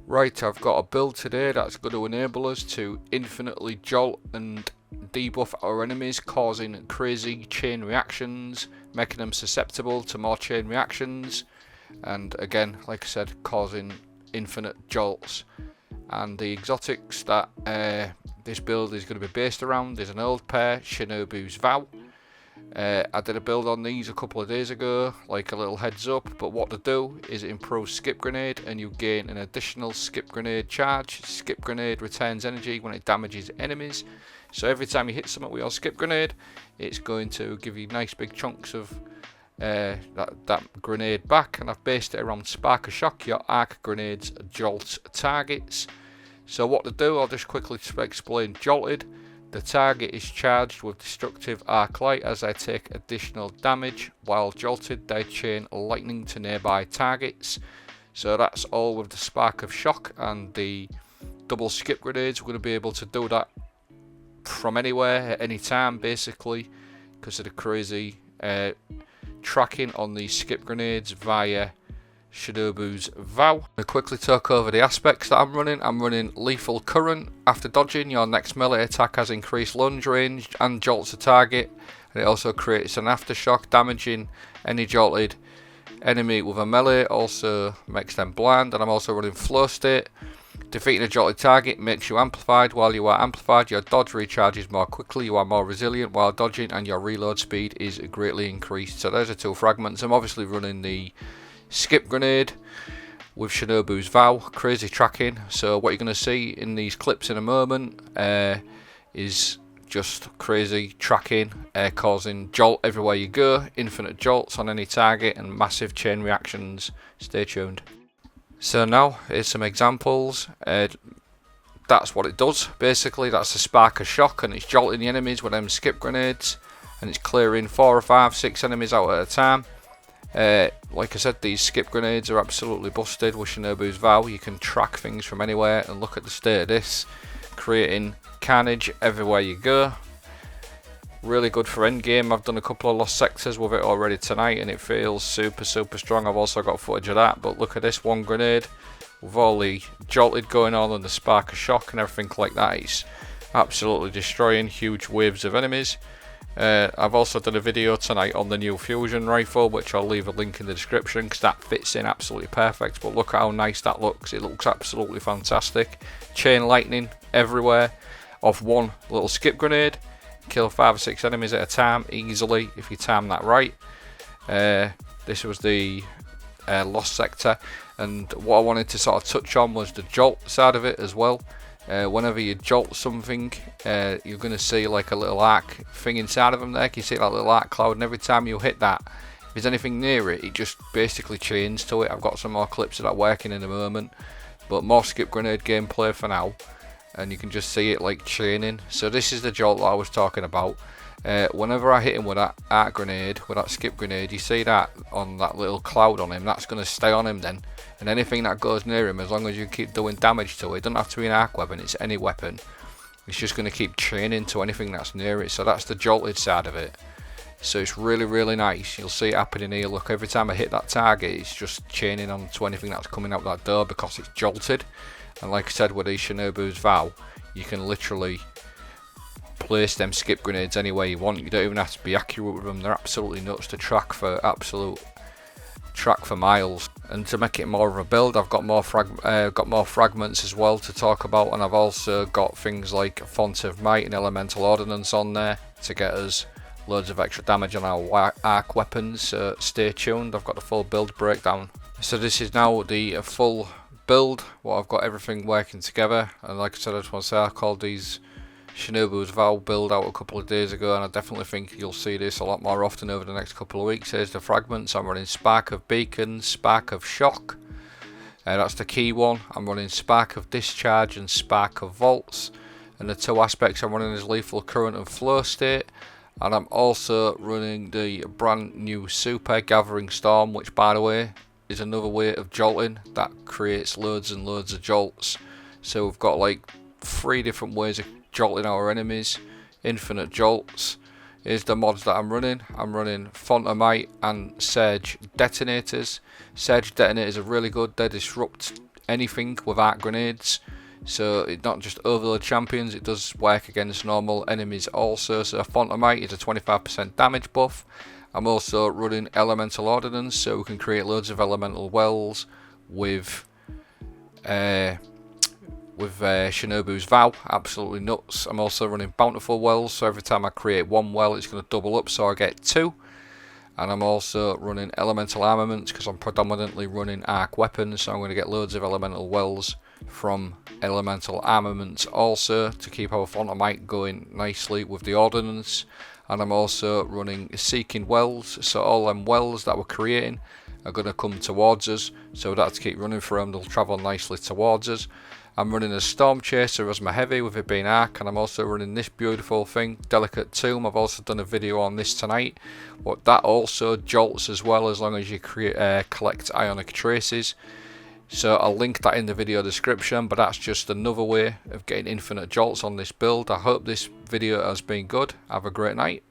Right, I've got a build today that's going to enable us to infinitely jolt and debuff our enemies, causing crazy chain reactions, making them susceptible to more chain reactions, and again, like I said, causing infinite jolts. And the exotics that this build is going to be based around is an old pair, Shinobu's Vow. I did a build on these a couple of days ago, like a little heads up, but what to do is it improves skip grenade and you gain an additional skip grenade charge. Skip grenade returns energy when it damages enemies, so every time you hit something with your skip grenade, it's going to give you nice big chunks of that grenade back. And I've based it around Spark of Shock, your arc grenades jolt targets. So what to do, I'll just quickly explain. Jolted, the target is charged with destructive arc light as they take additional damage, while jolted they chain lightning to nearby targets. So that's all with the Spark of Shock, and the double skip grenades, we're going to be able to do that from anywhere at any time basically, because of the crazy tracking on these skip grenades via Shinobu's Vow. To quickly talk over the aspects that I'm running lethal current. After dodging, your next melee attack has increased lunge range and jolts a target, and it also creates an aftershock, damaging any jolted enemy with a melee, also makes them blind. And I'm also running flow state. Defeating a jolted target makes you amplified. While you are amplified, your dodge recharges more quickly, you are more resilient while dodging, and your reload speed is greatly increased. So there's the two fragments. I'm obviously running the skip grenade with Shinobu's Vow, crazy tracking. So what you're going to see in these clips in a moment is just crazy tracking, causing jolt everywhere you go, infinite jolts on any target and massive chain reactions. Stay tuned. So now here's some examples. That's what it does basically. That's the Spark of Shock, and it's jolting the enemies with them skip grenades, and it's clearing 4 or 5, 6 enemies out at a time. Like I said, these skip grenades are absolutely busted with Shinobu's Vow. You can track things from anywhere, and look at the state of this, creating carnage everywhere you go. Really good for endgame. I've done a couple of lost sectors with it already tonight, and it feels super strong. I've also got footage of that, but look at this one grenade with all the jolted going on and the Spark of Shock and everything like that. It's absolutely destroying huge waves of enemies. I've also done a video tonight on the new fusion rifle, which I'll leave a link in the description because that fits in absolutely perfect. But look how nice that looks. It looks absolutely fantastic. Chain lightning everywhere off one little skip grenade. Kill 5 or 6 enemies at a time easily if you time that right. This was the lost sector, and what I wanted to sort of touch on was the jolt side of it as well. Whenever you jolt something, you're going to see like a little arc thing inside of them there. You see that little arc cloud, and every time you hit that, if there's anything near it, it just basically chains to it. I've got some more clips of that working in a moment, but more skip grenade gameplay for now, and you can just see it like chaining. So this is the jolt that I was talking about. Whenever I hit him with that arc grenade, with that skip grenade, you see that on that little cloud on him, that's going to stay on him then. And anything that goes near him, as long as you keep doing damage to it, it doesn't have to be an arc weapon, it's any weapon. It's just going to keep chaining to anything that's near it. So that's the jolted side of it. So it's really nice. You'll see it happening here. Look, every time I hit that target, it's just chaining onto anything that's coming out that door because it's jolted. And like I said, with the Shinobu's Vow, you can literally place them skip grenades anywhere you want. You don't even have to be accurate with them. They're absolutely nuts to track for miles. And to make it more of a build, I've got more fragments as well to talk about, and I've also got things like Font of Might and Elemental Ordnance on there to get us loads of extra damage on our arc weapons. So stay tuned. I've got the full build breakdown. So this is now the full build, what I've got everything working together. And like I said, I just want to say I called these Shinobu's Vow build out a couple of days ago, and I definitely think you'll see this a lot more often over the next couple of weeks. Here's the fragments. I'm running Spark of Beacon, Spark of Shock, that's the key one. I'm running Spark of Discharge and Spark of Vaults, and the two aspects I'm running is Lethal Current and Flow State. And I'm also running the brand new Super Gathering Storm, which by the way is another way of jolting that creates loads and loads of jolts. So we've got like 3 different ways of jolting our enemies, infinite jolts. Here's the mods that I'm running. I'm running Font of Might and Surge detonators. Surge detonators are really good. They disrupt anything with arc grenades. So it's not just overload champions, it does work against normal enemies also. So Fontamite is a 25% damage buff. I'm also running elemental ordnance, so we can create loads of elemental wells with Shinobu's Vow. Absolutely nuts. I'm also running bountiful wells, so every time I create one well it's going to double up, so I get 2. And I'm also running elemental armaments because I'm predominantly running arc weapons, so I'm going to get loads of elemental wells from elemental armaments also to keep our Fontamite going nicely with the ordnance. And I'm also running seeking wells, so all them wells that we're creating are going to come towards us, so we don't have to keep running for them, they'll travel nicely towards us. I'm running a Storm Chaser as my heavy, with it being arc, and I'm also running this beautiful thing, Delicate Tomb. I've also done a video on this tonight, but that also jolts as well, as long as you collect ionic traces. So I'll link that in the video description, but that's just another way of getting infinite jolts on this build. I hope this video has been good. Have a great night.